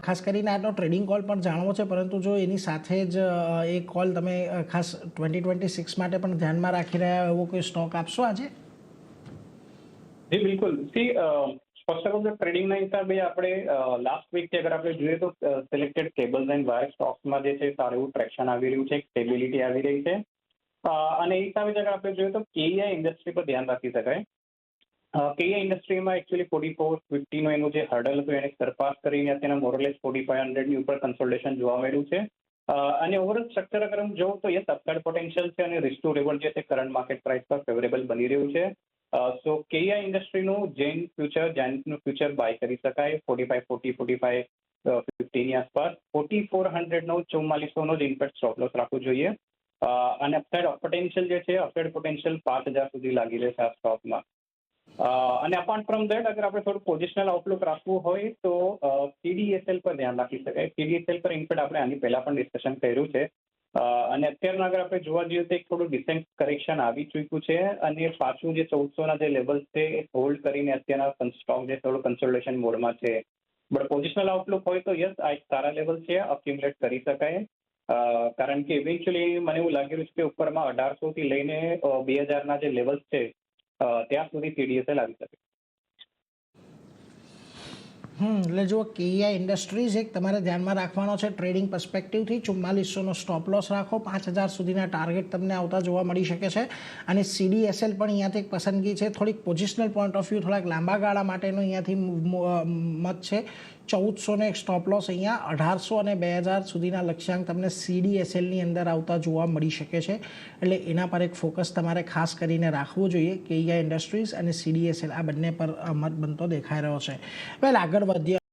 ખાસ કરીને આજનો ટ્રેડિંગ કોલ પણ જાણવો છે, પરંતુ જો એની સાથે જ એ કોલ તમે ખાસ 2026 માટે પણ ધ્યાનમાં રાખી રહ્યા એવો કોઈ સ્ટોક આપશો આજે? જી બિલકુલ. ફર્સ્ટ ઓફ ઓલ ટ્રેડિંગના હિસાબે આપણે લાસ્ટ વીકથી અગર આપણે જોઈએ તો સિલેક્ટેડ કેબલ્સ એન્ડ વાયર સ્ટોક્સમાં જે છે સારું એવું ટ્રેક્શન આવી રહ્યું છે, સ્ટેબિલિટી આવી રહી છે. અને એ હિસાબે અગર આપણે જોઈએ તો કેઈઆઈ ઇન્ડસ્ટ્રી પર ધ્યાન રાખી શકાય. કેઈઆઈ ઇન્ડસ્ટ્રીમાં એકચ્યુઅલી 4450 નું એનું જે હર્ડલ હતું એને સરપાસ કરીને અત્યારના મોરલેસ 4500 ઉપર કન્સોલિડેશન જોવા મળ્યું છે. અને ઓવરઓલ સ્ટ્રક્ચર અગર હું જોઉં તો યસ અપસાઇડ પોટેન્શિયલ છે અને રિસ્ક ટુ રિવર્ટ જે છે કરંટ માર્કેટ પ્રાઇસ પર ફેવરેબલ બની રહ્યું છે. સો કેઈઆઈ ઇન્ડસ્ટ્રીનું જેનનું ફ્યુચર બાય કરી શકાય 4550 ની આસપાસ. 4400 4400 જ ઇનફેક્ટ સ્ટોપ લોસ રાખવું જોઈએ. અને અપસાઇડ પોટેન્શિયલ જે છે અપસાઇડ પોટેન્શિયલ 5000 સુધી લાગી રહે છે આ સ્ટોકમાં. અને અપાર્ટ ફ્રોમ દેટ અગર આપણે થોડું પોઝિશનલ આઉટલુક રાખવું હોય તો સીડીએસએલ પર ધ્યાન રાખી શકાય. સીડીએસએલ પર ઇનફેક્ટ આપણે આની પહેલા પણ ડિસ્કશન કર્યું છે. અને અત્યારના અગર આપણે જોવા જઈએ તો એક થોડું ડિસેન્ટ કરેક્શન આવી ચૂક્યું છે અને પાછું જે 1400ના જે લેવલ્સ છે એ હોલ્ડ કરીને અત્યારના સ્ટોક જે થોડું કન્સોલિડેશન મોડમાં છે. બટ પોઝિશનલ આઉટલુક હોય તો યસ આ એક સારા લેવલ છે, અક્યુમ્યુલેટ કરી શકાય. કારણ કે ઇવેન્ચ્યુઅલી મને એવું લાગી રહ્યું છે કે ઉપરમાં 1800 થી લઈને 2000ના જે લેવલ્સ છે ત્યાં સુધી સીડીએસએલ આવી શકે. એટલે જુઓ કેઈઆઈ ઇન્ડસ્ટ્રીઝ એક તમારે ધ્યાનમાં રાખવાનો છે ટ્રેડિંગ પર્સપેક્ટિવથી. 4400નો સ્ટોપ લોસ રાખો, 5000 સુધીના ટાર્ગેટ તમને આવતા જોવા મળી શકે છે. અને સીડીએસએલ પણ અહીંયાથી એક પસંદગી છે. થોડીક પોઝિશનલ પોઈન્ટ ઓફ વ્યૂ થોડાક લાંબા ગાળા માટેનો અહીંયાથી મત છે. 1400નો એક સ્ટોપ લોસ અહીંયા, 1800 અને 2000 સુધીના લક્ષ્યાંક તમને સીડીએસએલની અંદર આવતા જોવા મળી શકે છે. એટલે એના પર એક ફોકસ તમારે ખાસ કરીને રાખવું જોઈએ. કેઈઆઈ ઇન્ડસ્ટ્રીઝ અને સીડીએસએલ આ બંને પર મત બનતો દેખાઈ રહ્યો છે. વેલ આગળ વધીએ.